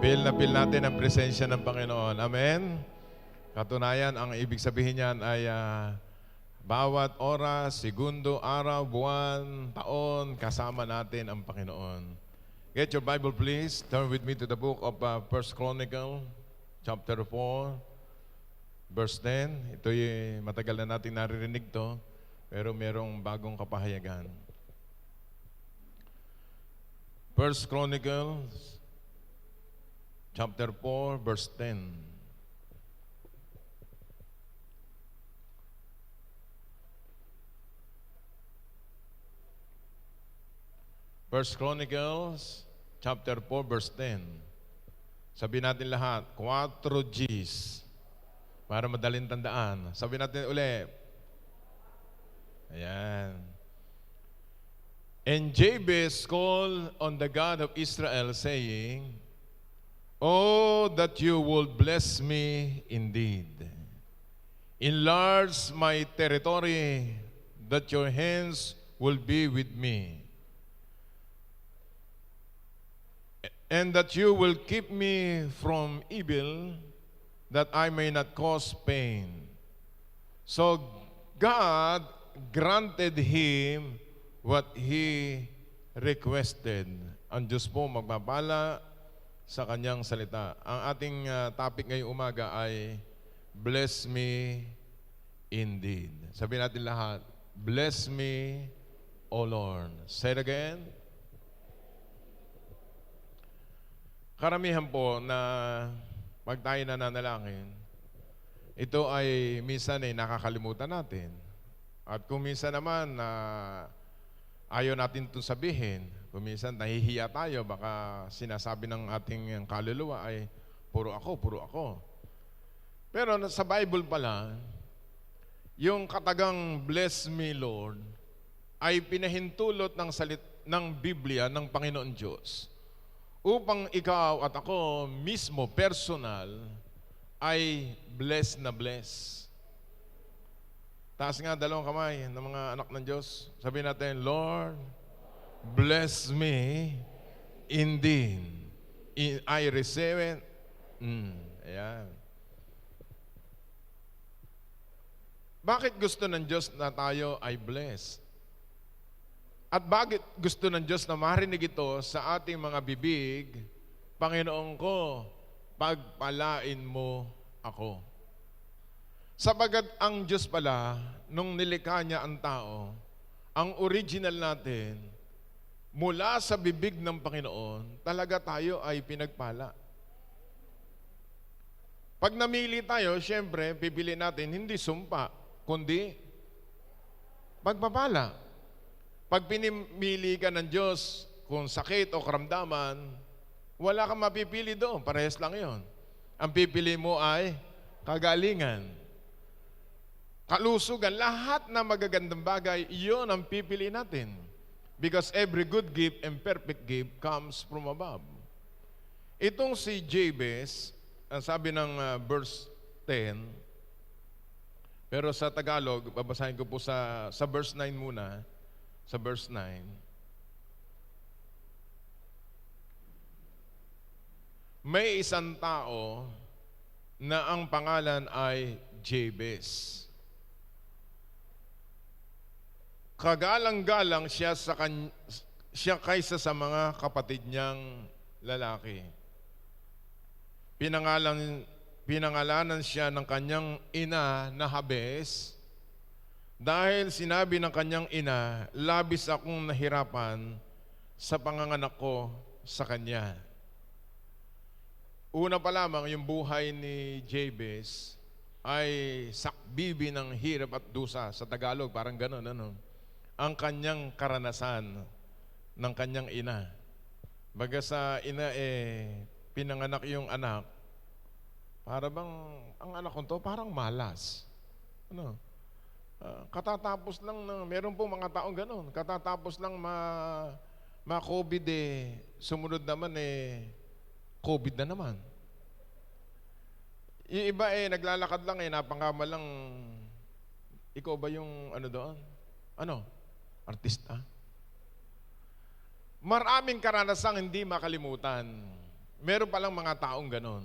Feel na feel natin ang presensya ng Panginoon. Amen? Katunayan, ang ibig sabihin niyan ay bawat oras, segundo, araw, buwan, taon, kasama natin ang Panginoon. Get your Bible please. Turn with me to the book of 1 Chronicle, chapter 4, verse 10. Ito'y matagal na natin naririnig to, pero merong bagong kapahayagan. 1 Chronicles, chapter 4, verse 10. First Chronicles, chapter 4, verse 10. Sabi natin lahat, 4 Gs. Para madaling tandaan. Sabi natin ulit. Ayan. And Jabez called on the God of Israel, saying, "Oh, that you would bless me indeed. Enlarge my territory, that your hands will be with me. And that you will keep me from evil, that I may not cause pain." So God granted him what he requested. Ang Diyos po magbabala sa kanyang salita. Ang ating topic ngayong umaga ay bless me indeed. Sabihin natin lahat, bless me, O Lord. Say it again. Karamihan po na pag tayo nananalangin, ito ay minsan ay nakakalimutan natin. At kung minsan naman na ayaw natin ito sabihin, kung minsan nahihiya tayo, baka sinasabi ng ating kaluluwa ay puro ako, puro ako. Pero sa Bible pala, yung katagang bless me Lord ay pinahintulot ng Biblia ng Panginoon Diyos upang ikaw at ako mismo, personal, ay bless na bless. Taas nga dalawang kamay ng mga anak ng Diyos. Sabihin natin, Lord, bless me indeed. I receive it. Ayan. Bakit gusto ng Diyos na tayo ay blessed? At bakit gusto ng Diyos na marinig ito sa ating mga bibig? Panginoon ko, pagpalain mo ako. Sapagat ang Diyos pala, nung nilikha niya ang tao, ang original natin, mula sa bibig ng Panginoon, talaga tayo ay pinagpala. Pag namili tayo, siyempre, pipili natin hindi sumpa, kundi pagpapala. Pag pinimili ka ng Diyos, kung sakit o karamdaman, wala kang mapipili doon. Parehas lang yon. Ang pipili mo ay kagalingan, kalusugan, lahat na magagandang bagay, iyon ang pipili natin. Because every good gift and perfect gift comes from above. Itong si Jabez, ang sabi ng verse 10, pero sa Tagalog, babasahin ko po sa verse 9 muna. Sa verse 9, may isang tao na ang pangalan ay Jabez. Kagalang-galang siya kaysa sa mga kapatid niyang lalaki. Pinangalanan siya ng kanyang ina na Jabez, dahil sinabi ng kanyang ina, labis akong nahirapan sa panganganak ko sa kanya. Una pa lamang, yung buhay ni Jabez ay sakbibi ng hirap at dusa. Sa Tagalog, parang gano'n, ano? Ang kanyang karanasan ng kanyang ina. Baga sa ina, pinanganak yung anak, para bang, ang anak ko to, parang malas. Ano? Katatapos lang meron po mga taong gano'n, katatapos lang ma-COVID sumunod naman COVID na naman. Yung iba naglalakad lang napangama lang, ikaw ba yung ano doon? Ano? Artista? Maraming karanasang hindi makalimutan. Meron palang mga taong ganon.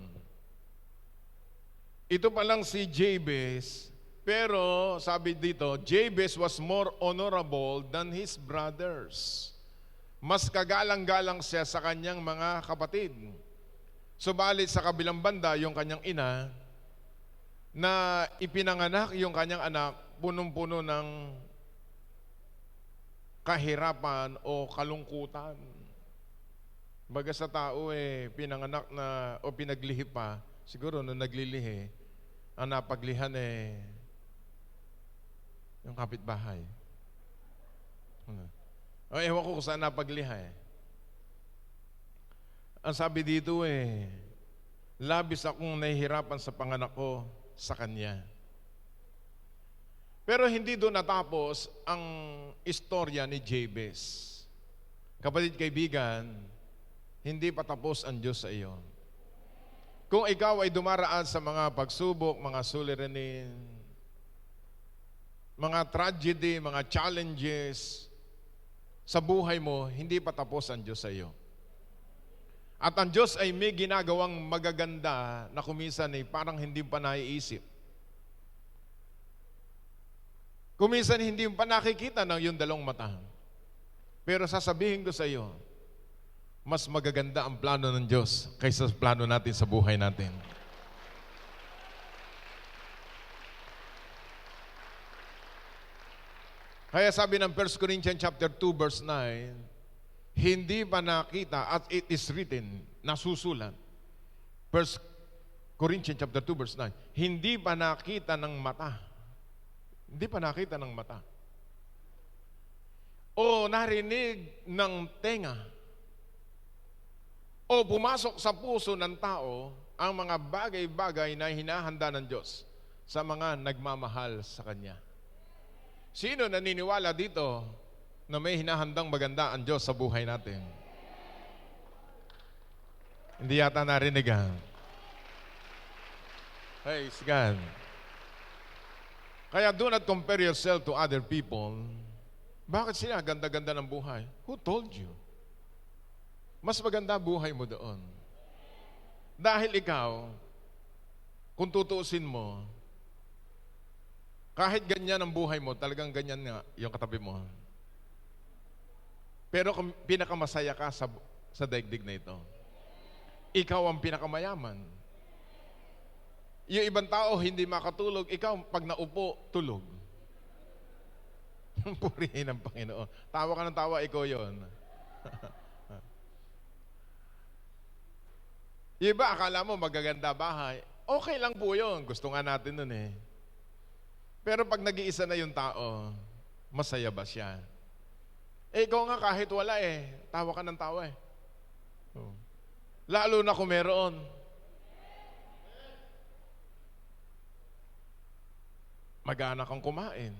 Ito palang si Jabez, pero sabi dito, Jabez was more honorable than his brothers. Mas kagalang-galang siya sa kanyang mga kapatid. Subalit sa kabilang banda, yung kanyang ina, na ipinanganak yung kanyang anak, punong-puno ng kahirapan o kalungkutan. Baga sa tao pinanganak na o pinaglihi pa, siguro na naglilihi, ang napaglihan yung kapitbahay. O ewan ko kung saan napagliha Ang sabi dito labis akong nahihirapan sa panganak ko sa kanya. Pero hindi doon natapos ang istorya ni Jabez. Kapatid kaibigan, hindi pa tapos ang Diyos sa iyo. Kung ikaw ay dumaraan sa mga pagsubok, mga suliranin, mga tragedy, mga challenges sa buhay mo, hindi pa tapos ang Diyos sa iyo. At ang Diyos ay may ginagawang magaganda na kuminsan parang hindi pa naiisip. Kuminsan hindi pa nakikita ng yung dalawang mata. Pero sasabihin ko sa iyo, mas magaganda ang plano ng Diyos kaysa sa plano natin sa buhay natin. Kaya sabi ng 1 Corinthians chapter 2 verse 9, hindi pa nakita at it is written, nasusulat. 1 Corinthians chapter 2 verse 9, hindi pa nakita ng mata. Hindi pa nakita ng mata. O narinig ng tenga. O pumasok sa puso ng tao ang mga bagay-bagay na hinahanda ng Diyos sa mga nagmamahal sa Kanya. Sino naniniwala dito na may hinahandang maganda ang Diyos sa buhay natin? Hindi yata narinig Praise God. Kaya do not compare yourself to other people. Bakit sila ganda-ganda ng buhay? Who told you? Mas maganda buhay mo doon. Dahil ikaw, kung tutuusin mo, kahit ganyan ang buhay mo, talagang ganyan nga yung katabi mo. Pero kung pinakamasaya ka sa daigdig na ito, ikaw ang pinakamayaman. Yung ibang tao hindi makatulog, ikaw pag naupo, tulog. Purihin ang Panginoon. Tawa ka ng tawa, ikaw yun. Yung iba, akala mo magaganda bahay. Okay lang po yun. Gusto nga natin nun Pero pag nag-iisa na yung tao, masaya ba siya? Ikaw nga kahit wala tawa ka ng tawa Lalo na kung meron. Mag-anak kang kumain.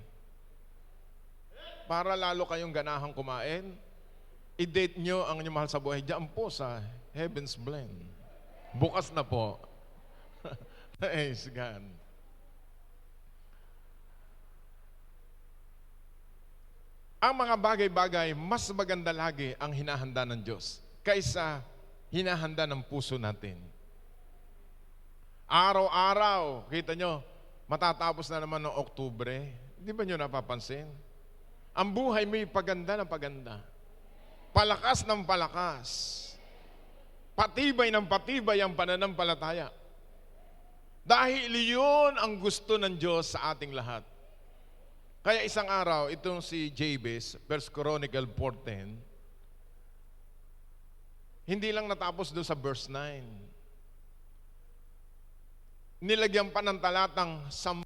Para lalo kayong ganahang kumain, i-date nyo ang inyong mahal sa buhay diyan po sa Heaven's Blend. Bukas na po. Praise God. Ang mga bagay-bagay, mas maganda lagi ang hinahanda ng Diyos kaysa hinahanda ng puso natin. Araw-araw, kita nyo, matatapos na naman ng Oktubre. Di ba nyo napapansin? Ang buhay may paganda ng paganda. Palakas ng palakas. Patibay ng patibay ang pananampalataya. Dahil yun ang gusto ng Diyos sa ating lahat. Kaya isang araw, itong si Jabez, 1 Chronicle 4:10, hindi lang natapos doon sa verse 9. Nilagyan pa ng talatang 10,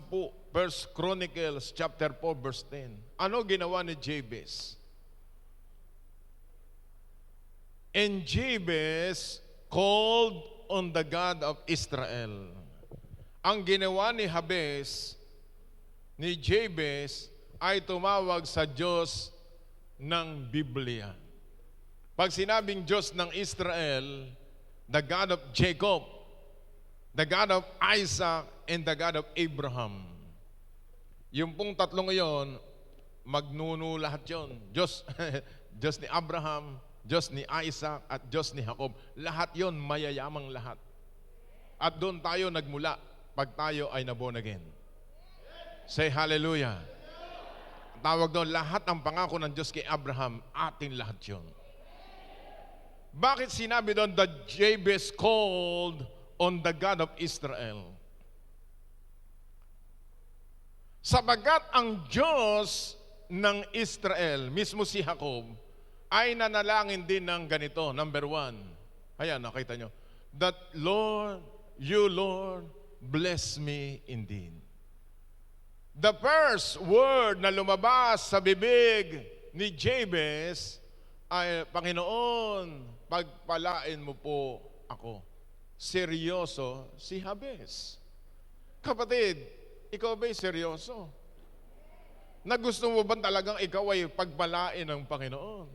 1 Chronicles chapter 4 verse 10. Ano ginawa ni Jabez? And Jabez called on the God of Israel. Ang ginawa ni Jabez ay tumawag sa Diyos ng Biblia. Pag sinabing Diyos ng Israel, the God of Jacob, the God of Isaac, and the God of Abraham. Yung pong tatlong iyon, magnuno lahat yon. Diyos ni Abraham, Diyos ni Isaac at Diyos ni Jacob. Lahat yon mayayamang lahat. At doon tayo nagmula pag tayo ay na-born again. Say hallelujah. Tawag doon, lahat ng pangako ng Diyos kay Abraham, atin lahat yun. Bakit sinabi doon that Jabez called on the God of Israel? Sabagat ang Diyos ng Israel, mismo si Jacob, ay nanalangin din ng ganito. Number 1. Ayan, nakita nyo. That Lord, you Lord, bless me indeed. The first word na lumabas sa bibig ni Jabez ay, Panginoon, pagpalain mo po ako. Seryoso si Jabez. Kapatid, ikaw ba'y seryoso? Na gusto mo ba talagang ikaw ay pagpalain ng Panginoon?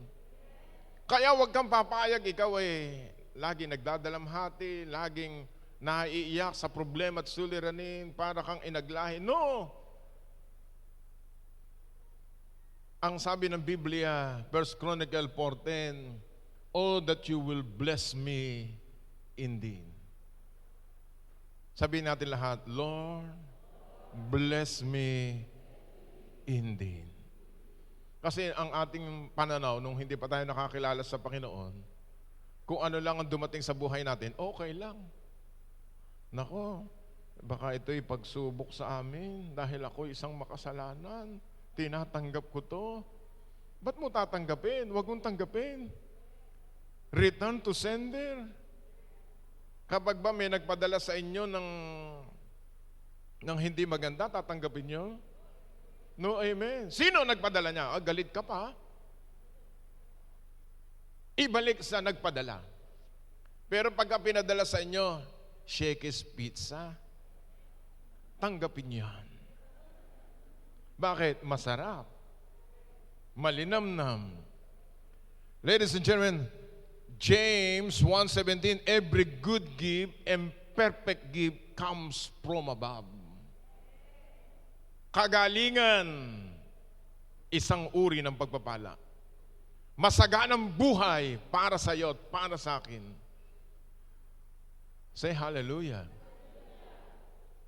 Kaya huwag kang papayag, ikaw ay laging nagdadalamhati, laging naiiyak sa problema at suliranin para kang inaglahi. No! Ang sabi ng Biblia, 1 Chronicle 4:10, oh, that you will bless me indeed. Sabihin natin lahat, Lord, bless me indeed. Kasi ang ating pananaw, nung hindi pa tayo nakakilala sa Panginoon, kung ano lang ang dumating sa buhay natin, okay lang. Nako, baka ito'y pagsubok sa amin dahil ako isang makasalanan. Tinatanggap ko to. Ba't mo tatanggapin? Huwag mong tanggapin. Return to sender. Kapag ba may nagpadala sa inyo ng hindi maganda, tatanggapin nyo? No, amen. Sino nagpadala niya? Galit ka pa. Ibalik sa nagpadala. Pero pagka pinadala sa inyo, Shakey's Pizza, tanggapin yan. Bakit? Masarap. Malinamnam. Ladies and gentlemen, James 1:17, every good gift and perfect gift comes from above. Kagalingan, isang uri ng pagpapala. Masaganang buhay para sa iyo at para sa akin. Say hallelujah.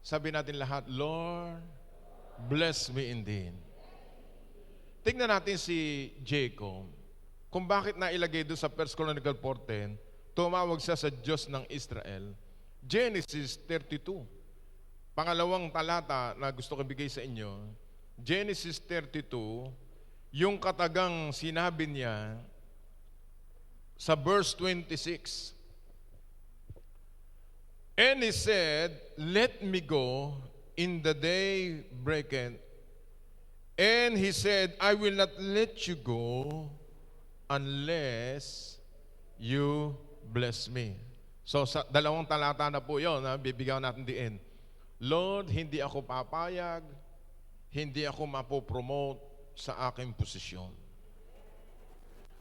Sabi natin lahat, Lord, bless me indeed. Tingnan natin si Jacob. Kung bakit nailagay doon sa 1 Chronicle 4:10, tumawag siya sa Diyos ng Israel. Genesis 32. Pangalawang talata na gusto ko bigay sa inyo, Genesis 32, yung katagang sinabi niya sa verse 26. And he said, let me go in the day breaketh. And he said, I will not let you go unless you bless me. So sa dalawang talata na po yun, bibigyan natin diin. Lord, hindi ako papayag, hindi ako mapopromote sa aking posisyon.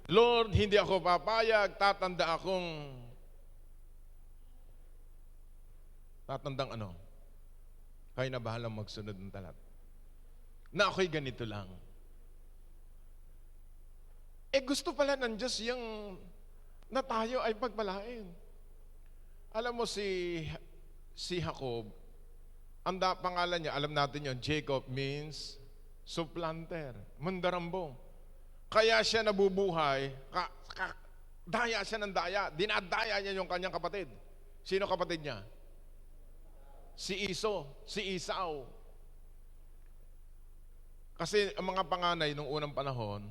Lord, hindi ako papayag, tatandang ano? Kayo na bahalang magsunod ng talat. Na ako'y ganito lang. Gusto pala ng Diyos yung na tayo ay pagpalain. Alam mo si Jacob, ang pangalan niya, alam natin yon, Jacob means supplanter, mandarambong. Kaya siya nabubuhay, daya siya ng daya, dinadaya niya yung kanyang kapatid. Sino kapatid niya? Si Esau. Kasi ang mga panganay nung unang panahon,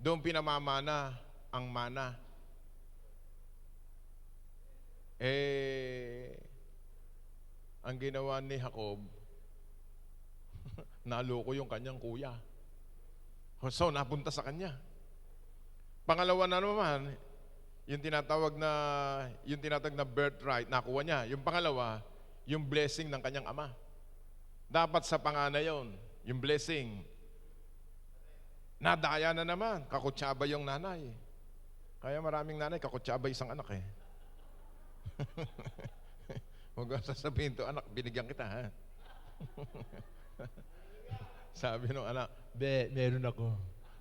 doon pinamamana ang mana. Ang ginawa ni Jacob, naloko yung kanyang kuya. So, napunta sa kanya. Pangalawa na naman, yung tinatawag na birthright, nakuha niya. Yung pangalawa, yung blessing ng kanyang ama. Dapat sa panganay yon, yung blessing. Nadaya na naman, kakutsaba yung nanay. Kaya maraming nanay, kakutsaba isang anak eh. Huwag ka sasabihin to, anak, binigyan kita ha. Sabi nung anak, meron ako.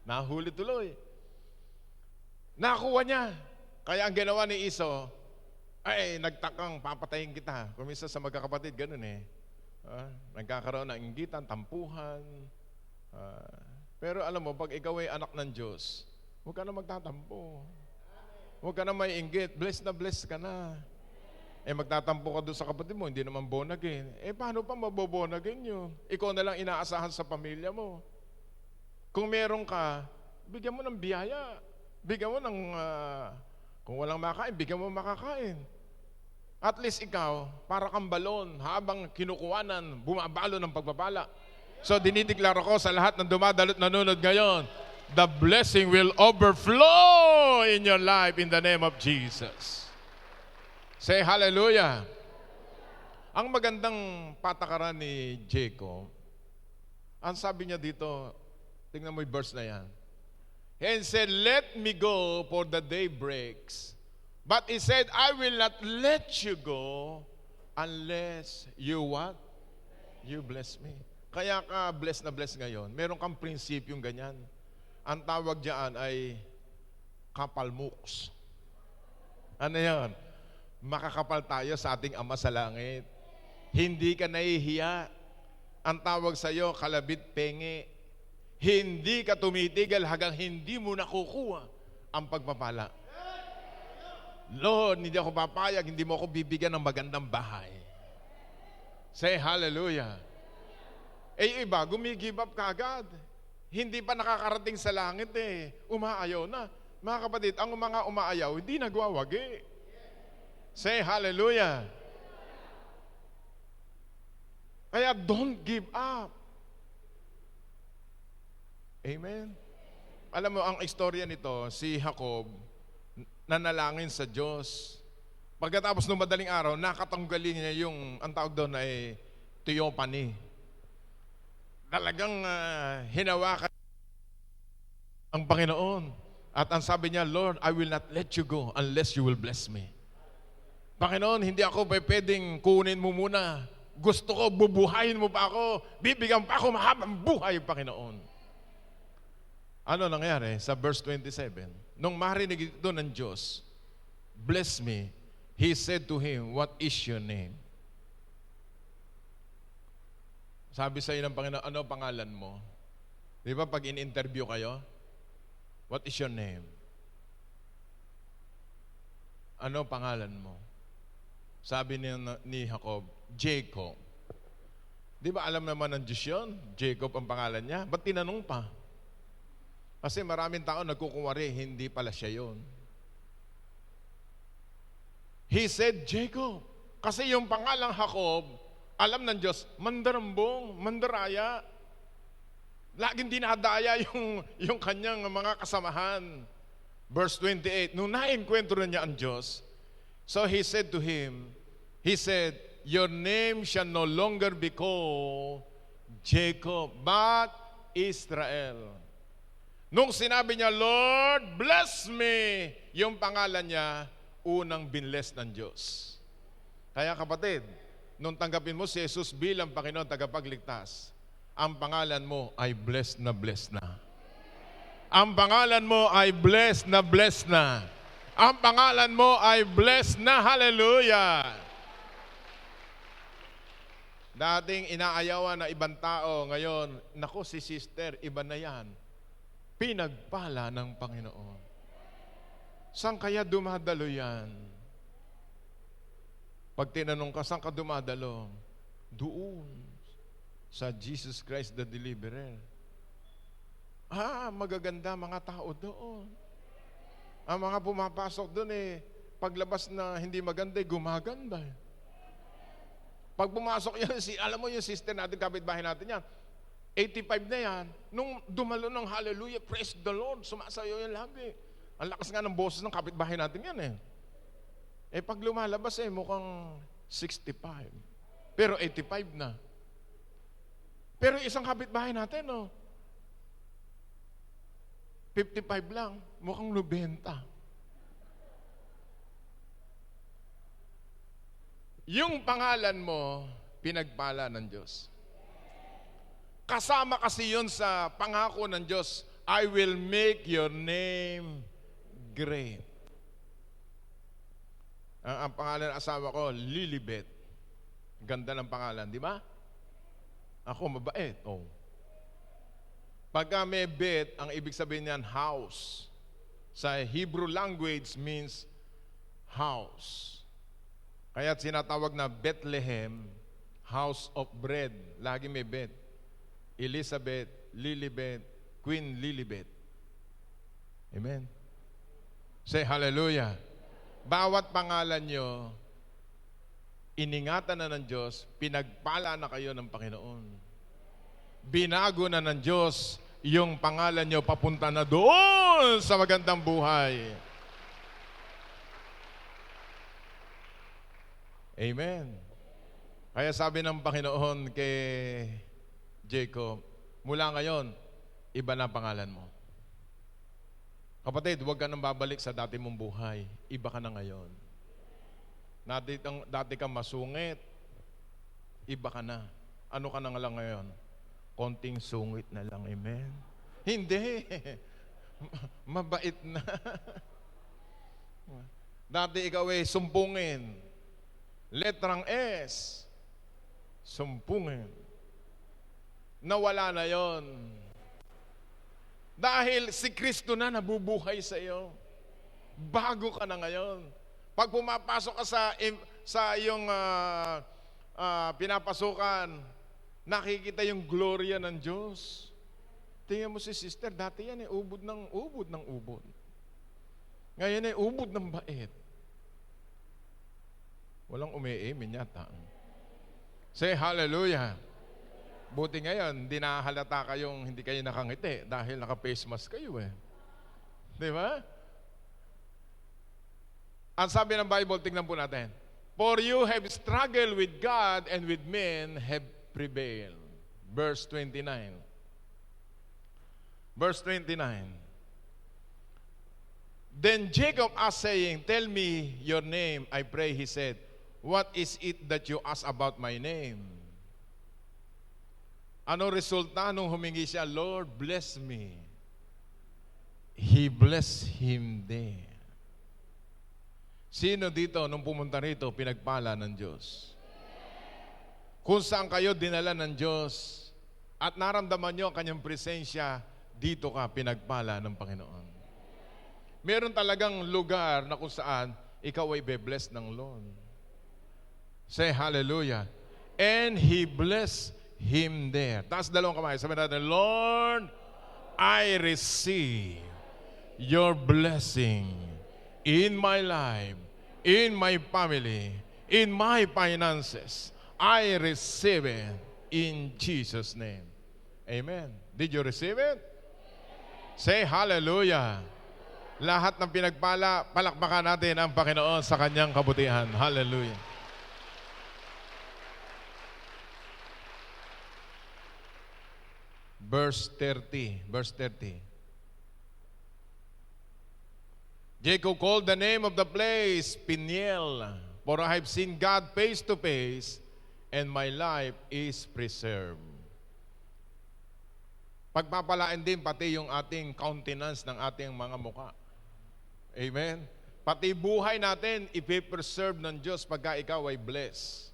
Nahuli tuloy. Nakuha niya. Kaya ang ginawa ni Esau, ay nagtakang papatayin kita. Kung minsan sa magkakapatid, ganun eh. Nagkakaroon ng inggitan, tampuhan. Pero alam mo, pag ikaw ay anak ng Diyos, huwag ka na magtatampo. Huwag ka na may inggit. Blessed na blessed ka na. Magtatampo ka doon sa kapatid mo, hindi naman born again. Paano pa maboborn again yun? Ikaw na lang inaasahan sa pamilya mo. Kung meron ka, bigyan mo ng biyaya. Bigyan mo ng, kung walang makain, bigyan mo makakain. At least ikaw, para kang balon, habang kinukuhanan, bumabalo ng pagpapala. So dinideklara ko sa lahat ng dumadalo't nanonood ngayon, the blessing will overflow in your life in the name of Jesus. Say hallelujah. Ang magandang patakaran ni Jacob, ang sabi niya dito, tingnan mo yung verse na yan. And said, let me go, for the day breaks. But he said, I will not let you go unless you what? You bless me. Kaya ka bless na bless ngayon. Meron kang prinsipyong ganyan. Ang tawag diyan ay kapalmuks. Ano yan? Makakapal tayo sa ating Ama sa langit. Hindi ka nahihiya. Ang tawag sa iyo, kalabit penge. Hindi ka tumitigil hanggang hindi mo nakukuha ang pagpapala. Lord, hindi ako papayag, hindi mo ako bibigyan ng magandang bahay. Say hallelujah. Iba, gumigive up kagad. Hindi pa nakakarating sa langit eh. Umaayaw na. Mga kapatid, ang mga umaayaw, hindi nagwawagi. Say hallelujah. Kaya don't give up. Amen. Alam mo, ang istorya nito, si Jacob, nanalangin sa Diyos. Pagkatapos ng madaling araw, nakatanggalin niya yung, ang tawag doon ay theophany. Talagang hinawakan ang Panginoon. At ang sabi niya, Lord, I will not let you go unless you will bless me. Panginoon, hindi ako pwedeng kunin mo muna. Gusto ko, bubuhayin mo pa ako. Bibigyan pa ako mahabang buhay, Panginoon. Ano nangyari sa verse 27? Nung marinig ito ng Diyos, bless me, He said to him, what is your name? Sabi sa iyo ng Panginoon, ano pangalan mo? Di ba pag in-interview kayo, what is your name? Ano pangalan mo? Sabi ni Jacob, Jacob. Di ba alam naman ng Diyos yun? Jacob ang pangalan niya. Ba't tinanong pa? Kasi maraming tao nagkukumari, hindi pala siya yun. He said, Jacob. Kasi yung pangalang Jacob, alam ng Diyos, mandarambong, mandaraya. Laging dinadaya yung kanyang mga kasamahan. Verse 28, nung na-enkwentro niya ang Diyos, so he said to him, he said, your name shall no longer be called Jacob, but Israel. Nung sinabi niya, Lord, bless me, yung pangalan niya, unang binless ng Diyos. Kaya kapatid, nung tanggapin mo si Jesus bilang Panginoon tagapagligtas, ang pangalan mo ay blessed na blessed na. Ang pangalan mo ay blessed na blessed na. Ang pangalan mo ay blessed na, hallelujah. Dating inaayawan na ibang tao, ngayon, naku si sister, iba na yan. Pinagpala ng Panginoon. Saan kaya dumadalo yan? Pag tinanong ka, saan ka dumadalo? Doon. Sa Jesus Christ the Deliverer. Magaganda mga tao doon. Ang mga pumapasok doon paglabas na hindi maganda, gumaganda. Pag pumasok yan, alam mo yung sister natin, kapitbahay natin yan, 85 na yan, nung dumalo ng hallelujah, praise the Lord, sumasayaw yan lagi. Ang lakas nga ng boses ng kapitbahay natin yan pag lumalabas mukhang 65. Pero 85 na. Pero isang kapitbahay natin, 55 lang, mukhang 90. Yung pangalan mo, pinagpala ng Diyos. Kasama kasi yun sa pangako ng Diyos, I will make your name great. Ang pangalan ng asawa ko, Lilibet. Ganda ng pangalan, di ba? Ako, mabait. Oh. Pagka may bet, ang ibig sabihin niyan, house. Sa Hebrew language means house. Kaya sinatawag na Bethlehem, house of bread. Lagi may bet. Elizabeth, Lilibet, Queen Lilibet. Amen. Say hallelujah. Bawat pangalan nyo, iningatan na ng Diyos, pinagpala na kayo ng Panginoon. Binago na ng Diyos yung pangalan nyo papunta na doon sa magandang buhay. Amen. Kaya sabi ng Panginoon kay Jacob, mula ngayon, iba na pangalan mo. Kapatid, huwag ka nang babalik sa dati mong buhay. Iba ka na ngayon. Dati kang masungit, iba ka na. Ano ka na nga lang ngayon? Konting sungit na lang, amen? Hindi. Mabait na. Dati ikaw ay sumpungin. Letrang S. Sumpungin. Nawala na yon. Dahil si Kristo na nabubuhay sa iyo. Bago ka na ngayon. Pag pumapasok ka sa iyong pinapasukan, nakikita yung gloria ng Diyos. Tingnan mo si sister, dati yan ubod ng ubod. Ngayon ubod ng bait. Walang umi-amen yata. Say hallelujah. Buti ngayon, hindi nahalata kayong hindi kayo nakangiti dahil naka-face mask kayo eh. Di ba? Ang sabi ng Bible, tingnan po natin. For you have struggled with God and with men have prevailed. Verse 29. Verse 29. Then Jacob asked, saying, tell me your name, I pray. He said, what is it that you ask about my name? Ano resulta nung humingi siya? Lord, bless me. He blessed him there. Sino dito nung pumunta rito, pinagpala ng Diyos? Kung saan kayo dinala ng Diyos at naramdaman nyo ang kanyang presensya, dito ka pinagpala ng Panginoon. Meron talagang lugar na kung saan ikaw ay be-blessed ng Lord. Say hallelujah. And He blessed him there. Taas dalawang kamay. Sabi natin, Lord, I receive your blessing in my life, in my family, in my finances. I receive it in Jesus' name. Amen. Did you receive it? Say hallelujah. Lahat ng pinagpala, palakpakan natin ang Panginoon sa kanyang kabutihan. Hallelujah. Verse 30. Jacob called the name of the place Peniel, for I have seen God face to face, and my life is preserved. Pagpapalain din pati yung ating countenance ng ating mga mukha. Amen? Pati buhay natin, ipipreserve ng Diyos pagka ikaw ay blessed.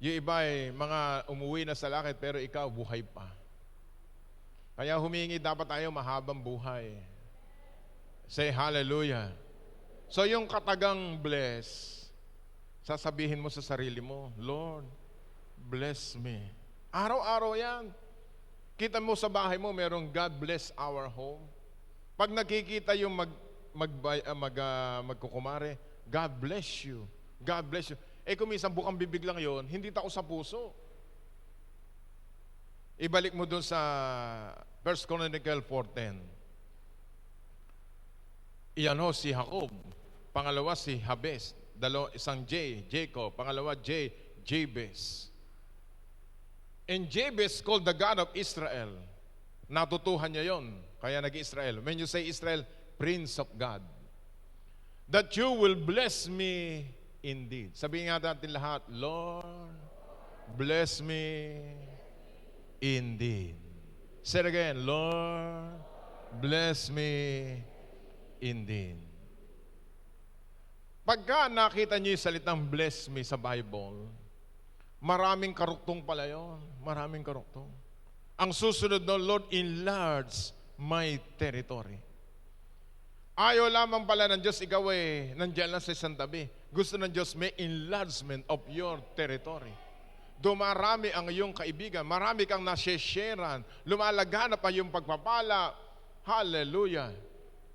Yung iba ay mga umuwi na sa langit pero ikaw buhay pa. Kaya humingi dapat tayo mahabang buhay. Say hallelujah. So yung katagang bless, sasabihin mo sa sarili mo, Lord, bless me. Araw-araw yan. Kita mo sa bahay mo, merong God bless our home. Pag nakikita yung magkukumare, God bless you. God bless you. Kung minsan bukang bibig lang yun, hindi tako sa puso. Ibalik mo dun sa 1 Chronicles 4:10. Iyan ho si Jacob. Pangalawa si Jabez. Isang J, Jacob. Pangalawa J, Jabez. And Jabez called the God of Israel. Natutuhan niya yon, kaya nag-Israel. When you say Israel, Prince of God. That you will bless me indeed. Sabihin nga natin lahat, Lord, bless me indeed. Say it again, Lord, bless me indeed. Pagka nakita niyo yung salitang bless me sa Bible, maraming karuktong pala yun. Maraming karuktong. Ang susunod no, Lord, enlarge my territory. Ayaw lamang pala ng Diyos, ikaw nandiyan lang sa isang tabi. Gusto ng Diyos, may enlargement of your territory. Dumarami ang iyong kaibigan. Marami kang nasesharean. Lumalagana pa yung pagpapala. Hallelujah.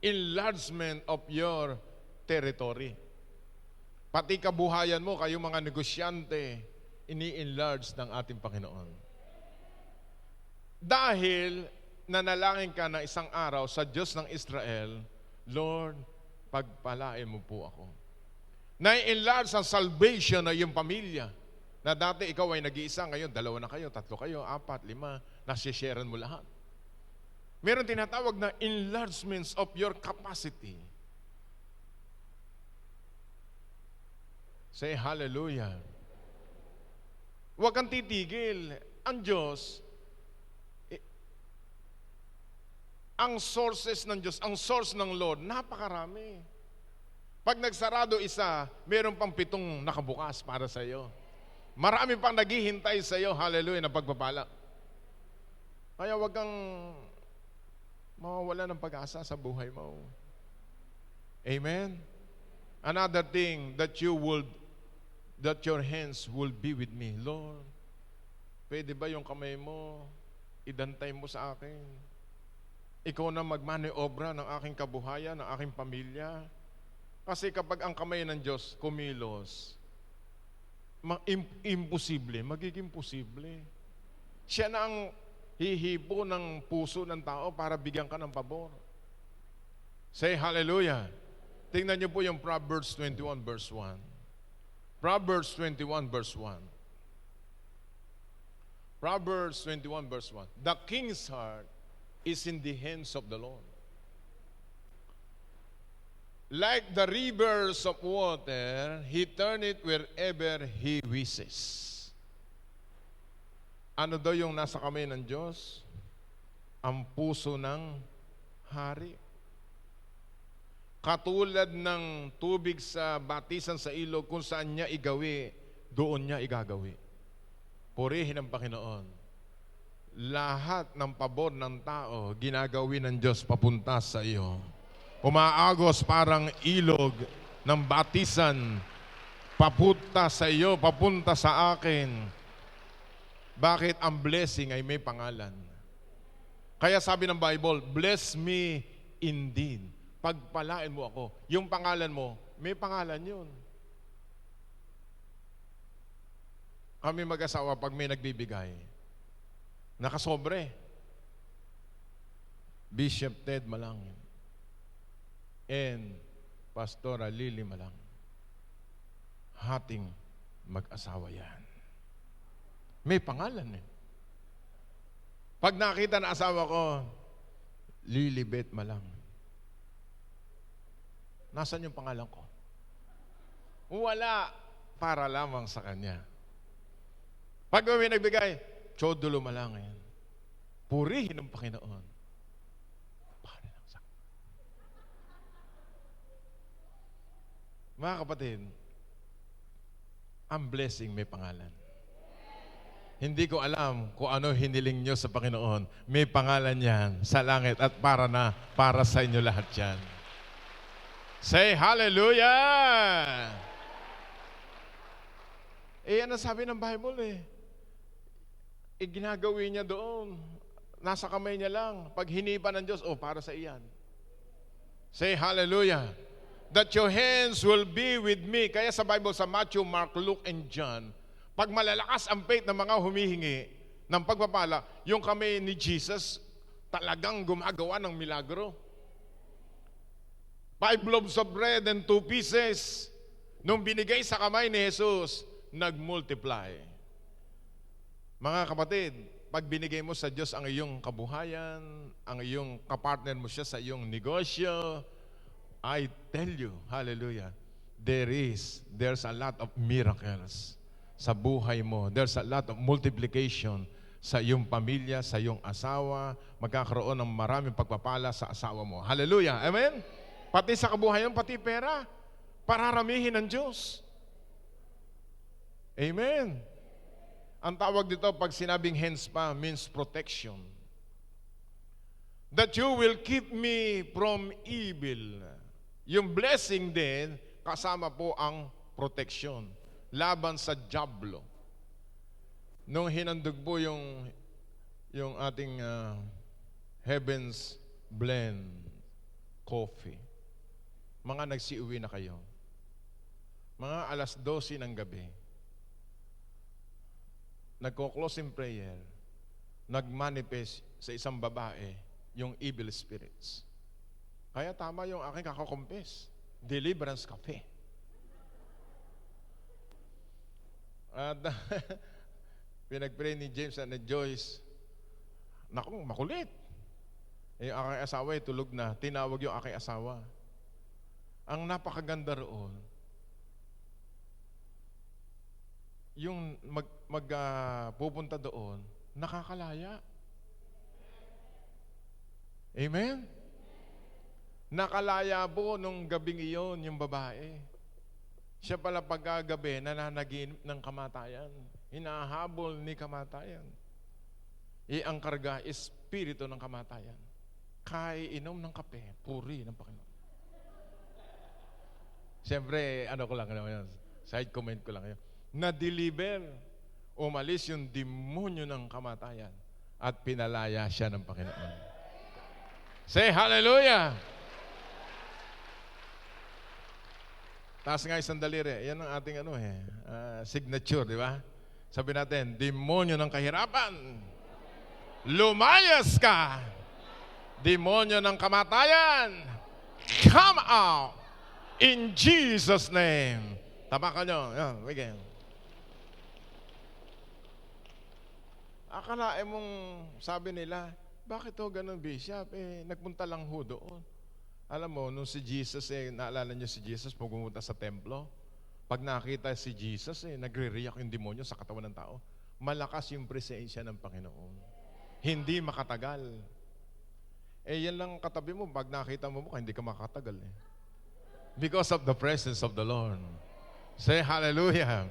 Enlargement of your territory. Pati kabuhayan mo, kayong mga negosyante, ini-enlarge ng ating Panginoon. Dahil nanalangin ka na isang araw sa Diyos ng Israel, Lord, pagpalain mo po ako. Na-enlarge ang salvation ng iyong pamilya. Na dati ikaw ay nag-iisa, ngayon 2 na kayo, 3 kayo, 4, 5, nasisharean mo lahat. Meron tinatawag na enlargements of your capacity. Say hallelujah. Huwag kang titigil. Ang Diyos, ang sources ng Diyos, ang source ng Lord, napakarami. Pag nagsarado isa, meron pang 7 nakabukas para sa iyo. Marami pang naghihintay sa iyo, hallelujah, na pagpapala. Kaya huwag kang mawawala ng pag-asa sa buhay mo. Amen? Another thing that your hands will be with me. Lord, pwede ba yung kamay mo, idantay mo sa akin? Ikaw na magmaniobra ng aking kabuhayan, ng aking pamilya. Kasi kapag ang kamay ng Diyos kumilos, imposible, magiging posible. Siya na ang hihipo ng puso ng tao para bigyan ka ng pabor. Say hallelujah. Tingnan niyo po yung Proverbs 21 verse 1. Proverbs 21 verse 1. Proverbs 21 verse 1. The king's heart is in the hands of the Lord. Like the rivers of water, He turn it wherever He wishes. Ano daw yung nasa kamay ng Diyos? Ang puso ng hari. Katulad ng tubig sa batisan sa ilog, kung saan niya igawi, doon niya igagawi. Purihin ang Panginoon. Lahat ng pabor ng tao, ginagawin ng Diyos papunta sa iyo. Umaagos parang ilog ng batisan, papunta sa iyo, papunta sa akin. Bakit? Ang blessing ay may pangalan. Kaya sabi ng Bible, bless me indeed. Pagpalain mo ako. Yung pangalan mo, may pangalan yun. Kami mag-asawa, pag may nagbibigay, nakasobre. Bishop Ted Malang and Pastora Lily Malang. Hating mag-asawa yan. May pangalan eh. Pag nakita na asawa ko, Lilibet Malang. Nasaan yung pangalan ko? Wala. Para lamang sa kanya. Pag may nagbigay, Chodulo Malang yan. Purihin ang Panginoon. Para lang sa mga kapatid, ang blessing may pangalan. Hindi ko alam kung ano hiniling nyo sa Panginoon. May pangalan yan sa langit at para sa inyo lahat yan. Say hallelujah! Yan ang sabi ng Bible eh. Ginagawin niya doon. Nasa kamay niya lang. Pag hinipa ng Diyos, para sa iyan. Say hallelujah! That your hands will be with me. Kaya sa Bible, sa Matthew, Mark, Luke, and John, pag malalakas ang faith ng mga humihingi ng pagpapala, yung kamay ni Jesus talagang gumagawa ng milagro. 5 loaves of bread and 2 pieces. Nung binigay sa kamay ni Jesus, nag-multiply. Mga kapatid, pag binigay mo sa Diyos ang iyong kabuhayan, ang iyong kapartner mo siya sa iyong negosyo, I tell you, hallelujah, there's a lot of miracles sa buhay mo. There's a lot of multiplication sa iyong pamilya, sa iyong asawa. Magkakaroon ng maraming pagpapala sa asawa mo. Hallelujah. Amen? Pati sa kabuhayan, pati pera. Pararamihin ng Diyos. Amen. Ang tawag dito, pag sinabing hands pa, means protection. That you will keep me from evil. Yung blessing din, kasama po ang protection. Laban sa diablo. Nung hinandog po yung ating Heaven's Blend coffee, mga nagsiuwi na kayo. Mga alas 12 ng gabi, nagko-closing prayer, nagmanifest sa isang babae yung evil spirits. Kaya tama yung aking kakakompes, Deliverance Cafe. At pinag-pray ni James and ni Joyce, naku, makulit. Yung aking asawa ay tulog na, tinawag yung aking asawa. Ang napakaganda roon, yung pupunta doon, nakakalaya. Amen? Nakalaya po nung gabing iyon yung babae. Siya pala pagkagabi nananaginip ng kamatayan. Hinahabol ni kamatayan. Ang karga, espiritu ng kamatayan. Inom ng kape, puri ng Panginoon. Siyempre, ano ko lang yun, side comment ko lang yun. Na-deliver, umalis yung demonyo ng kamatayan at pinalaya siya ng Panginoon. Say hallelujah! Taas nga isang daliri. Yan ang ating signature, di ba? Sabi natin, demonyo ng kahirapan, lumayas ka! Demonyo ng kamatayan, come out! In Jesus' name. Tapakan nyo. Yan, bigyan. Akalain mong sabi nila, bakit to ganun, Bishop? Nagpunta lang ho doon. Alam mo, nung si Jesus, naalala niyo si Jesus pag pumunta sa templo? Pag nakita si Jesus, nagre-react yung demonyo sa katawan ng tao. Malakas yung presensya ng Panginoon. Hindi makatagal. Yan lang katabi mo, pag nakita mo hindi ka makatagal. Because of the presence of the Lord. Say hallelujah.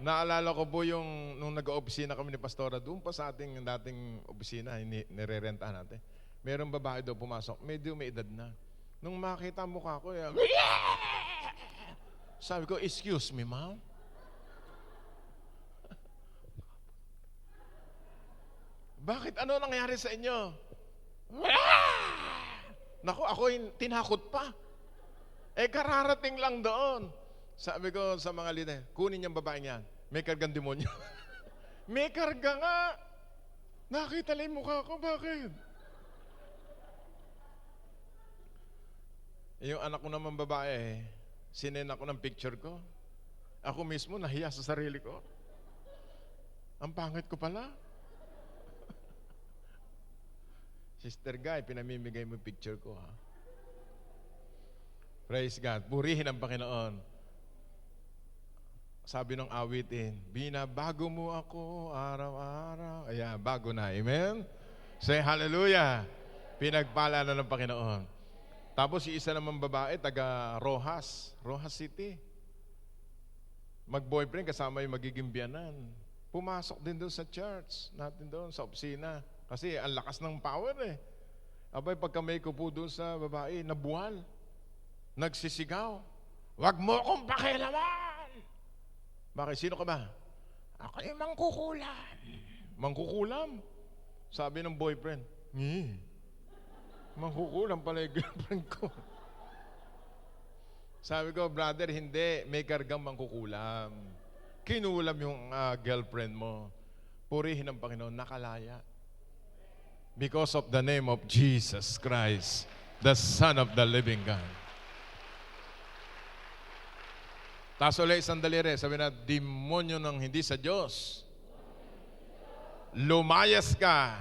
Naalala ko po yung nung nag-opisina kami ni Pastora doon pa sa ating dating opisina, nire-rentahan natin. Merong babae daw pumasok, medyo may edad na. Nung makita mukha ko, sabi ko, excuse me, ma'am? Bakit? Ano nangyari sa inyo? Naku, ako tinakot pa. Kararating lang doon. Sabi ko sa mga leader, kunin niyang babae niyan. May kargang demonyo. May karga nga. Nakita lang yung mukha ko, bakit? Yung anak ko naman babae, sinend ako ng picture ko. Ako mismo nahiya sa sarili ko. Ang pangit ko pala. Sister Guy, pinamimigay mo picture ko, ha? Praise God. Purihin ang Panginoon. Sabi ng awitin, binabago mo ako araw-araw. Ayan, bago na. Amen? Say hallelujah. Pinagpala na ng Panginoon. Tapos yung isa naman babae, taga Rojas City. Mag-boyfriend kasama yung magiging biyanan. Pumasok din doon sa church, natin doon sa opisina. Kasi ang lakas ng power Abay, pagka may kupo doon sa babae, nabuhal. Nagsisigaw. Wag mo akong pakialaman! Bakit? Sino ka ba? Ako yung mangkukulam. Mangkukulam? Sabi ng boyfriend, mangkukulam pala yung girlfriend ko. Sabi ko, brother, hindi. May kargang mangkukulam. Kinulam yung girlfriend mo. Purihin ng Panginoon, nakalaya. Because of the name of Jesus Christ, the Son of the living God. Taas ulit isang daliri, sabi na, demonyo ng hindi sa Diyos. Lumayas ka.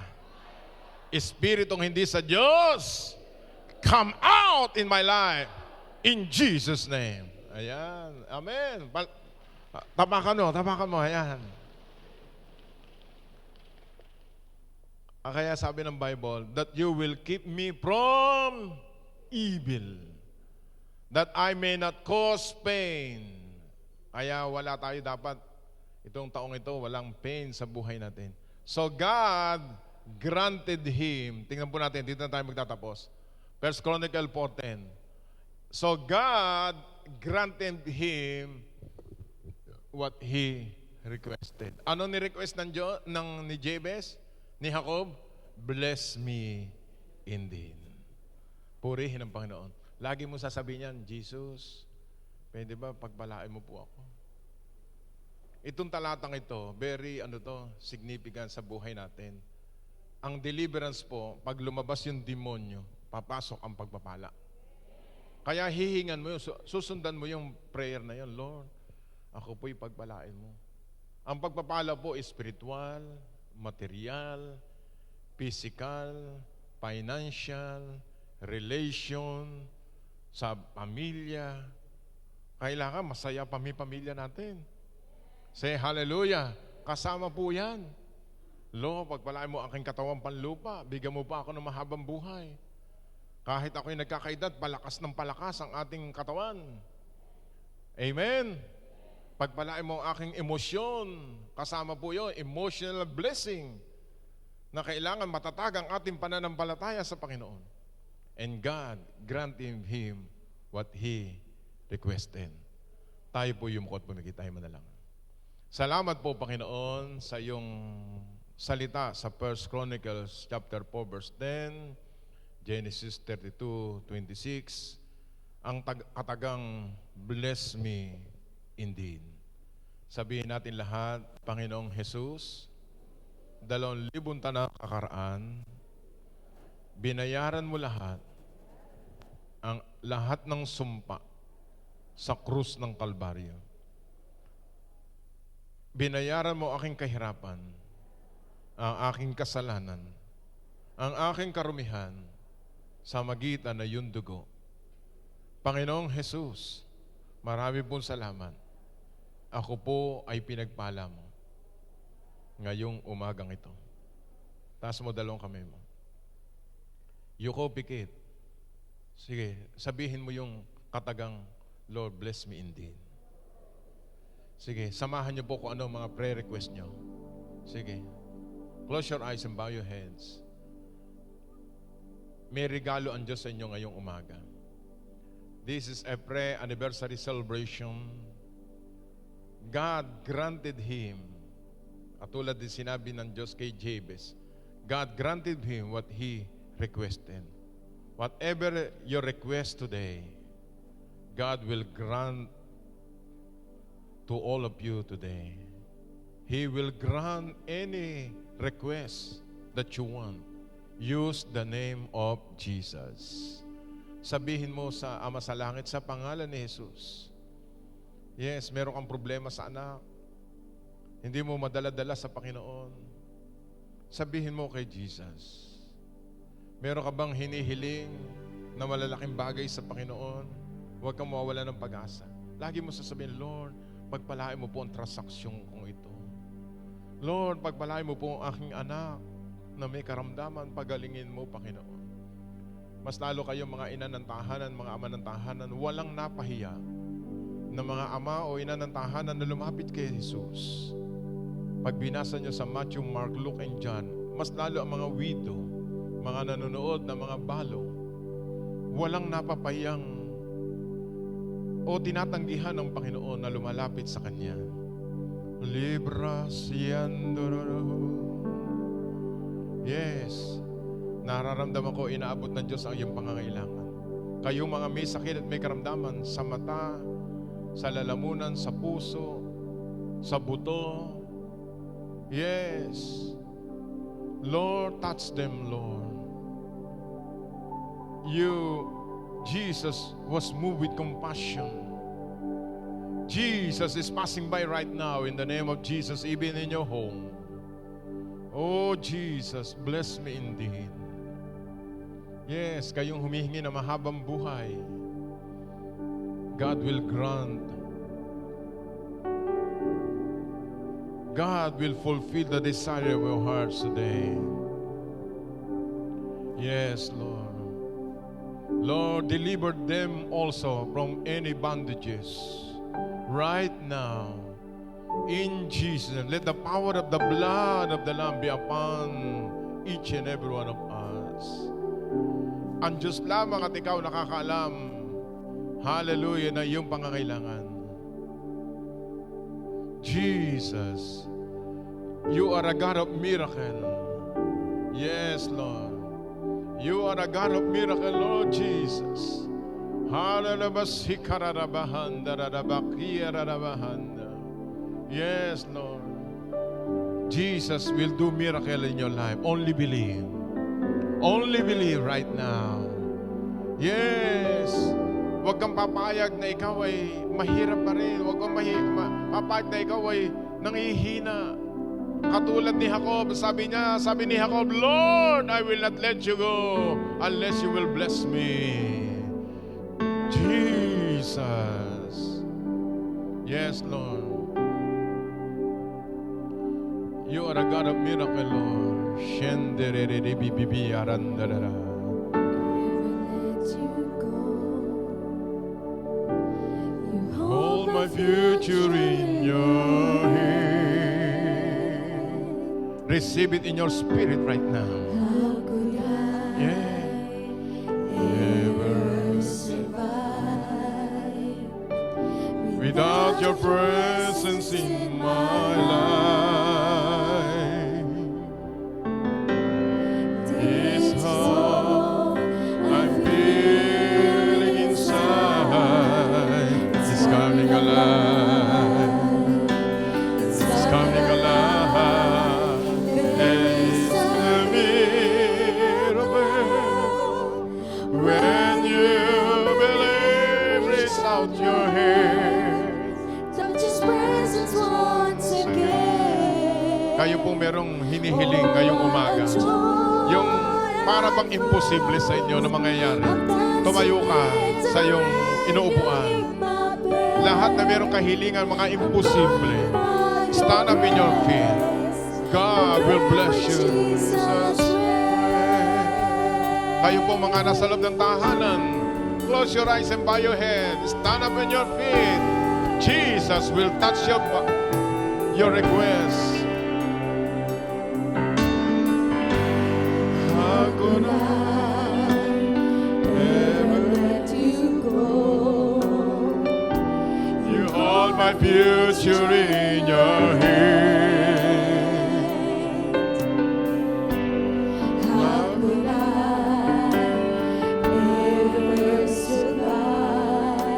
Espiritong hindi sa Diyos. Come out in my life. In Jesus' name. Ayan. Amen. Tapakan mo. Ayan. Kaya sabi ng Bible, that you will keep me from evil. that I may not cause pain. Kaya wala tayo dapat, itong taong ito, walang pain sa buhay natin. So God granted him, tingnan po natin, dito na tayo magtatapos. 1 Chronicle 4:10. So God granted him what he requested. Ano ni-request ni Jabez? Ni Jacob? Bless me indeed. Purihin ang Panginoon. Lagi mo sasabihin yan, Jesus, pwede ba pagpalain mo po ako? Itong talatang ito, very significant sa buhay natin. Ang deliverance po, pag lumabas yung demonyo, papasok ang pagpapala. Kaya hihingan mo yun, susundan mo yung prayer na yun, Lord, ako po'y pagpalain mo. Ang pagpapala po, spiritual, material, physical, financial, relation, sa pamilya. Kailangan masaya pamilya natin. Say hallelujah. Kasama po yan. Lord, pagpalain mo aking katawang panlupa, bigyan mo pa ako ng mahabang buhay. Kahit ako'y nagkakaedad, palakas ng palakas ang ating katawan. Amen. Pagpalain mo ang aking emosyon, kasama po yun, emotional blessing, na kailangan matatag ang ating pananampalataya sa Panginoon. And God granted him what he requested. Tayo po yumukot po, tayo manalangin. Salamat po, Panginoon, sa iyong salita sa 1 Chronicles chapter 4 verse 10, Genesis 32:26, ang katagang bless me indeed. Sabihin natin lahat, Panginoong Jesus, 2,000 taon kakaraan, binayaran mo lahat ng sumpa sa krus ng Kalbaryo. Binayaran mo aking kahirapan, ang aking kasalanan, ang aking karumihan sa magitan na iyong dugo. Panginoong Jesus, marami pong salamat. Ako po ay pinagpala mo ngayong umagang ito. Taas mo dalawang kamay mo. Yuko pikit. Sige, sabihin mo yung katagang, Lord, bless me indeed. Sige, samahan niyo po kung ano mga prayer request niyo. Sige. Close your eyes and bow your heads. May regalo ang Diyos sa inyo ngayong umaga. This is a pre-anniversary celebration. God granted him, katulad din sinabi ng Diyos kay Jabez, God granted him what he requested. Whatever your request today, God will grant to all of you today. He will grant any request that you want. Use the name of Jesus. Sabihin mo sa Ama sa Langit, sa pangalan ni Jesus. Yes, meron kang problema sa anak. Hindi mo madala-dala sa Panginoon. Sabihin mo kay Jesus. Meron ka bang hinihiling na malalaking bagay sa Panginoon? Huwag kang mawawala ng pag-asa. Lagi mo sasabihin, Lord, pagpalain mo po ang transaksyon kong ito. Lord, pagpalain mo po ang aking anak na may karamdaman, pagalingin mo, Panginoon. Mas lalo kayong mga ina ng tahanan, mga ama ng tahanan, walang napahiya na mga ama o ina ng tahanan na lumapit kay Jesus. Pag binasa nyo sa Matthew, Mark, Luke, and John, mas lalo ang mga widow, mga nanonood na mga balo, walang napapayang o tinatanggihan ng Panginoon na lumalapit sa Kanya. Libra siyandoro. Yes, nararamdaman ko, inaabot ng Diyos ang iyong pangangailangan. Kayong mga may sakit at may karamdaman sa mata, sa lalamunan, sa puso, sa buto. Yes, Lord, touch them, Lord. Jesus was moved with compassion. Jesus is passing by right now in the name of Jesus, even in your home. Oh, Jesus, bless me indeed. Yes, kayong humihingi na mahabang buhay, God will grant. God will fulfill the desire of your hearts today. Yes, Lord. Lord, deliver them also from any bondages right now. In Jesus' name, let the power of the blood of the Lamb be upon each and every one of us. Ang Diyos lamang at ikaw nakakaalam, hallelujah, na iyong pangangailangan. Jesus, you are a God of miracle. Yes, Lord. You are a God of miracle, Lord Jesus. Yes, Lord. Jesus will do miracle in your life. Only believe. Only believe right now. Yes. Huwag kang papayag na ikaw ay mahirap pa rin. Huwag kang papayag na ikaw ay nangihina. Katulad ni Jacob, sabi ni Jacob, Lord, I will not let you go unless you will bless me. Jesus. Yes, Lord. You are a God of miracle, Lord. Hold my future in your hand. Receive it in your spirit right now. How could I ever survive without your presence in my life? This all I'm feeling inside is coming alive. It's coming alive. It's a miracle when you believe. Reach out your hand. touch His presence once again? Kayo pong merong hinihiling ngayong umaga, yung para bang imposible sa inyo na mangyayari, tumayo ka sa iyong inuupuan. Lahat na merong kahilingan, mga imposible, stand up in your feet. God will bless you. Jesus. Kayo po mga nasa loob ng tahanan, close your eyes and bow your head. Stand up on your feet. Jesus will touch your request. How could I ever let you go? You hold my future in your hand. How could I ever survive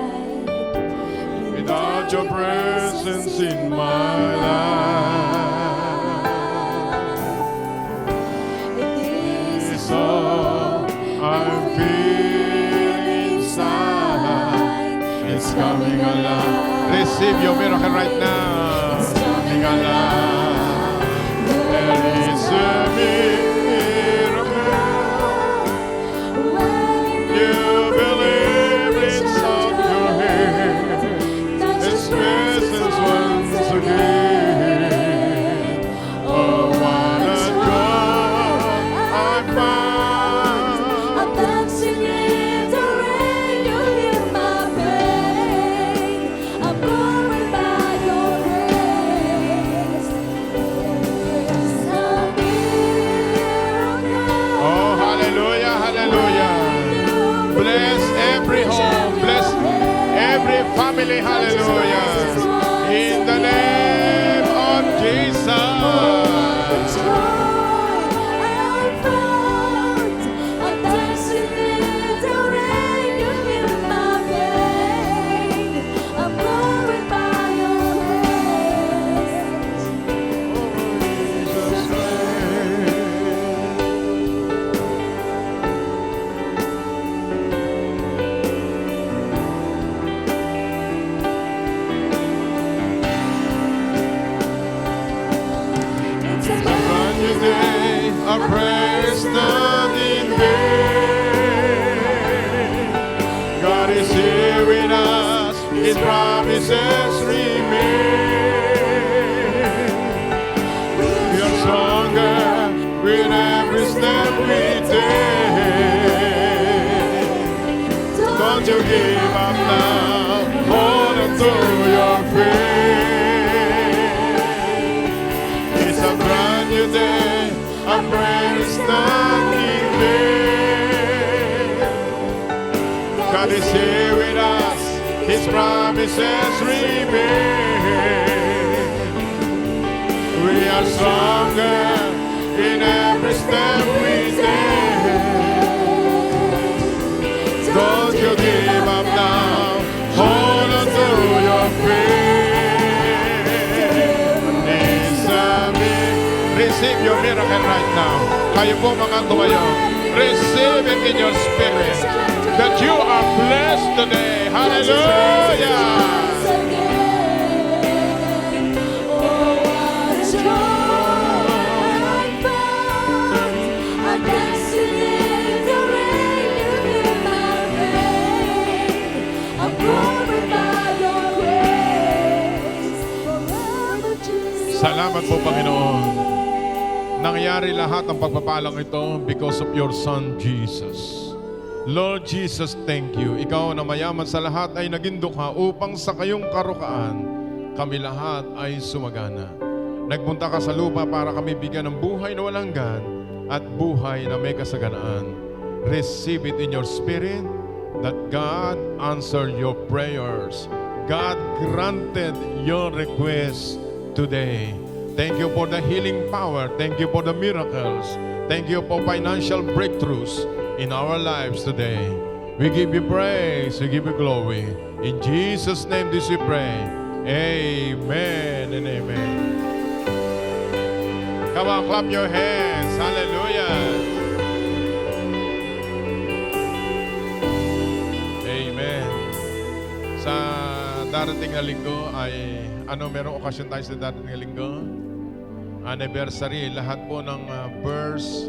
Without your presence in my life, This it's all I'm feeling inside. It's coming alive. Receive your miracle right now. It's coming alive. There is a miracle. You believe it's on your head. His presence once again. Oh, what a joy I found. I'm dancing in the rain, you hear my pain. I'm going by your grace. It's a miracle. Oh, hallelujah, hallelujah. Bless every home, bless every family, hallelujah. In the name of Jesus. Our praise not in vain. God is here with us, His promises remain. We are stronger with every step we take. His promises remain. We are stronger in every step we take. Don't you give up now. Hold on to your faith. It's a miracle. Receive your miracle right now. Kayo po mga tumayo. Receive it in your spirit. That you are blessed today. Hallelujah. Salamat po, Panginoon. Nangyari lahat ng pagpapalang ito because of your Son, Jesus. Lord Jesus, thank you. Ikaw na mayaman sa lahat ay naging dukha upang sa kayong karukaan, kami lahat ay sumagana. Nagpunta ka sa lupa para kami bigyan ng buhay na walang gan at buhay na may kasaganaan. Receive it in your spirit that God answered your prayers. God granted your request today. Thank you for the healing power. Thank you for the miracles. Thank you for financial breakthroughs in our lives today. We give you praise. We give you glory. In Jesus' name this we pray. Amen and amen. Come on, clap your hands. Hallelujah. Amen. Sa darating na linggo ay merong okasyon tayo sa darating na linggo? Anniversary. Lahat po ng birth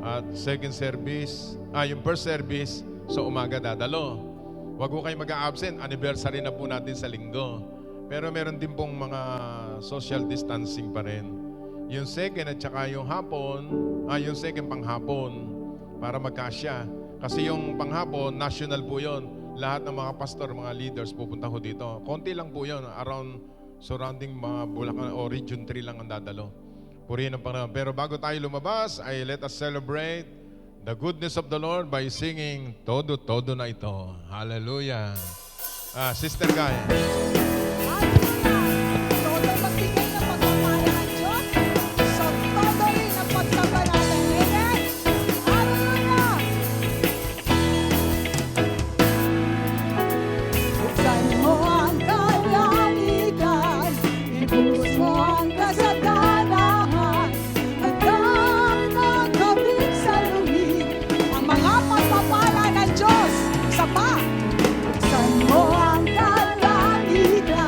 at second service. Yung first service sa umaga dadalo. Huwag po kayo mag-a-absent. Anniversary na po natin sa linggo. Pero meron din pong mga social distancing pa rin. Yung second at saka yung hapon, yung second panghapon para magkasya. Kasi yung panghapon, national po yon. Lahat ng mga pastor, mga leaders pupunta ho dito. Konti lang po yon, around surrounding mga Bulacan o Region 3 lang ang dadalo. Purihin ang Panginoon. Pero bago tayo lumabas, ay let us celebrate the goodness of the Lord by singing Todo na ito. Hallelujah. Sister Guy. Todo magbigay ng pagpapala ng Diyos sa todo rin ang pagsamba natin. Amen? Hallelujah! Buksan mo ang kalangitan, ibuhos mo ang kasaganahan, hanggang magkabig sa luhig ang mga pagpapala ng Diyos. Isa pa! Buksan mo ang kalangitan,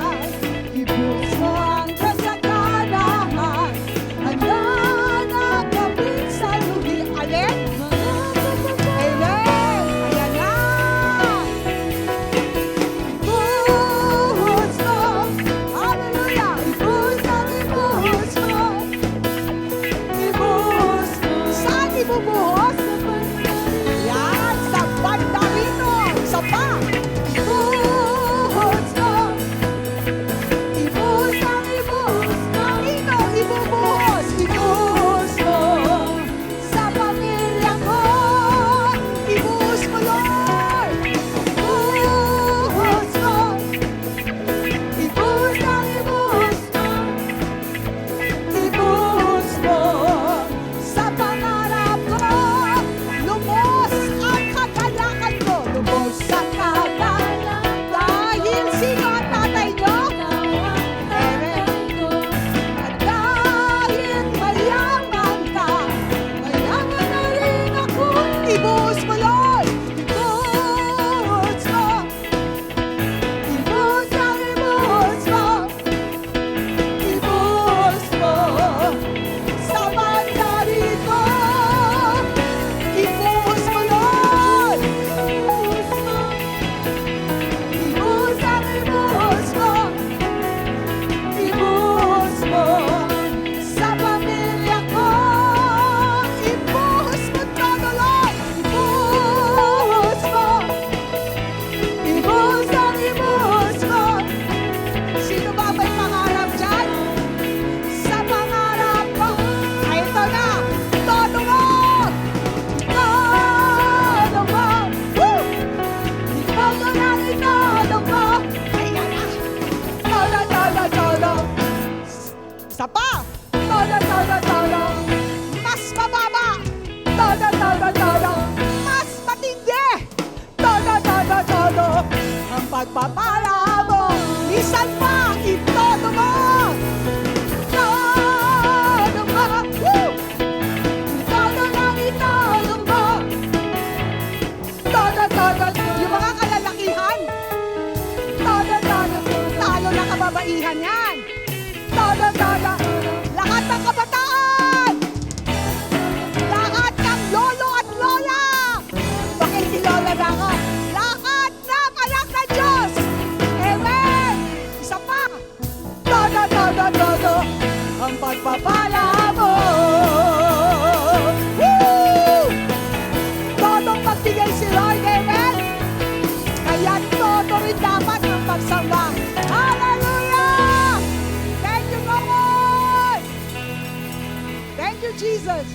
Isa pa. Todo, todo, todo. Mas mababa. Todo, todo, todo. Mas matindi. Todo, todo, todo. Ang pagpapala mo. Isan pa. Itodo mo. Todo mo. Woo! Todo lang itodo mo. Todo, todo. Yung mga kalalakihan. Todo, todo. Talo na kababaihan yan. Todo, todo. Lahat ng kabataan. Lahat ng lolo at lola. Bakit hindi lola na ako? Lahat ng anak ng Diyos. Amen. Isa pa. Todo, todo, todo. Ang pagpapala mo. Woo! Todong magbigay si Lord. Amen. Kaya todo rin dapat ang pagsamba. Hallelujah! Thank you, Lord! Thank you, Jesus!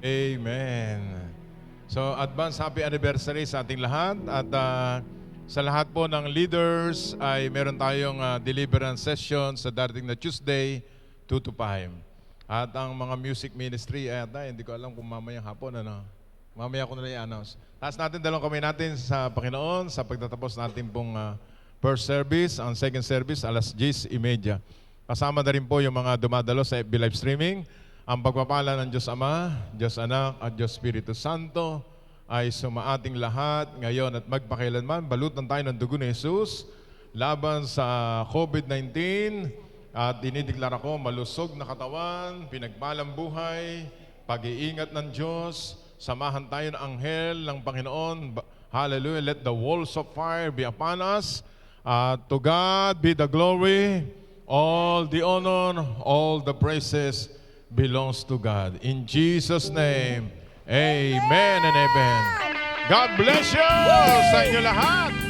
Amen. So, advance happy anniversary sa ating lahat. At sa lahat po ng leaders ay meron tayong deliverance session sa darating na Tuesday, 2 to 5. At ang mga music ministry, hindi ko alam kung mamayang hapon, ano. Mamaya ko na i-announce. Taas natin dalawang kamay natin sa Panginoon sa pagtatapos natin pong first service. Ang second service, alas 10:30. Kasama na rin po yung mga dumadalo sa FB live streaming. Ang pagpapala ng Diyos Ama, Diyos Anak at Diyos Espiritu Santo ay sumaating lahat ngayon at magpakailanman. Balutan tayo ng dugo ni Jesus laban sa COVID-19 at dinideklara ko malusog na katawan, pinagpalang buhay, pag-iingat ng Diyos. Samahan tayo ng anghel ng Panginoon. Hallelujah. Let the walls of fire be upon us. To God be the glory, all the honor, all the praises belongs to God. In Jesus' name, amen and amen. God bless you sa inyo lahat.